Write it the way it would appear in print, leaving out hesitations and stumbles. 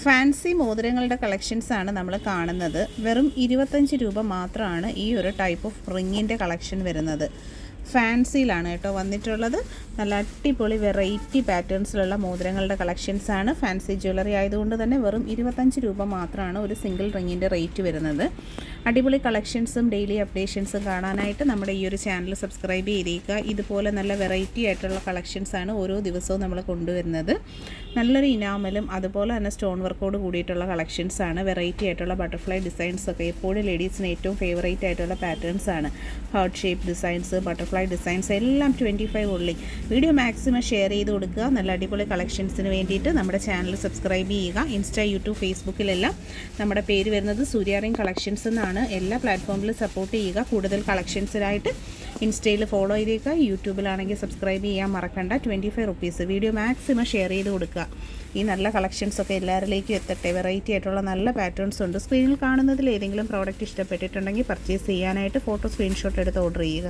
Fancy മോതിരങ്ങളുടെ കളക്ഷൻസാണ് നമ്മൾ കാണുന്നത്. വെറും 25 രൂപ മാത്രമാണ് ഈ ഒരു ടൈപ്പ് ഓഫ് റിങ്ങിൻ്റെ കളക്ഷൻ വരുന്നത്. ഫാൻസിയിലാണ് കേട്ടോ വന്നിട്ടുള്ളത്. നല്ല അടിപൊളി വെറൈറ്റി പാറ്റേൺസിലുള്ള മോതിരങ്ങളുടെ കളക്ഷൻസാണ്. ഫാൻസി ജ്വല്ലറി ആയതുകൊണ്ട് തന്നെ വെറും 25 രൂപ മാത്രമാണ് ഒരു സിംഗിൾ റിങ്ങിൻ്റെ റേറ്റ് വരുന്നത്. അടിപൊളി കളക്ഷൻസും ഡെയിലി അപ്ഡേഷൻസും കാണാനായിട്ട് നമ്മുടെ ഈ ഒരു ചാനൽ സബ്സ്ക്രൈബ് ചെയ്തേക്കുക. ഇതുപോലെ നല്ല വെറൈറ്റി ആയിട്ടുള്ള കളക്ഷൻസാണ് ഓരോ ദിവസവും നമ്മൾ കൊണ്ടുവരുന്നത്. നല്ലൊരു ഇനാമലും അതുപോലെ തന്നെ സ്റ്റോൺ വർക്കോട് കൂടിയിട്ടുള്ള കളക്ഷൻസാണ്. വെറൈറ്റി ആയിട്ടുള്ള ബട്ടർഫ്ലൈ ഡിസൈൻസൊക്കെ എപ്പോഴും ലേഡീസിന് ഏറ്റവും ഫേവറേറ്റ് ആയിട്ടുള്ള പാറ്റേൺസാണ്. Heart shape designs, butterfly designs എല്ലാം 25 ഉള്ളി. വീഡിയോ മാക്സിമം ഷെയർ ചെയ്ത് കൊടുക്കുക. നല്ല അടിപൊളി കളക്ഷൻസിന് വേണ്ടിയിട്ട് നമ്മുടെ ചാനൽ സബ്സ്ക്രൈബ് ചെയ്യുക. ഇൻസ്റ്റാ, യൂട്യൂബ്, ഫേസ്ബുക്കിലെല്ലാം നമ്മുടെ പേര് വരുന്നത് സൂര്യ റിംഗ് കളക്ഷൻസ് എന്നാണ്. എല്ലാ പ്ലാറ്റ്ഫോമിലും സപ്പോർട്ട് ചെയ്യുക. കൂടുതൽ കളക്ഷൻസിനായിട്ട് ഇൻസ്റ്റയിൽ ഫോളോ ചെയ്തേക്കുക. യൂട്യൂബിലാണെങ്കിൽ സബ്സ്ക്രൈബ് ചെയ്യാൻ മറക്കണ്ട. 25 റുപ്പീസ്. വീഡിയോ മാക്സിമം ഷെയർ ചെയ്ത് കൊടുക്കുക. ഈ നല്ല കളക്ഷൻസൊക്കെ എല്ലാവരിലേക്കും എത്തട്ടെ. വെറൈറ്റി ആയിട്ടുള്ള നല്ല പാറ്റേൺസ് ഉണ്ട്. സ്ക്രീനിൽ കാണുന്നതിൽ ഏതെങ്കിലും പ്രോഡക്റ്റ് ഇഷ്ടപ്പെട്ടിട്ടുണ്ടെങ്കിൽ പർച്ചേസ് ചെയ്യാനായിട്ട് ഫോട്ടോ സ്ക്രീൻഷോട്ട് എടുത്ത് ഓർഡർ ചെയ്യുക.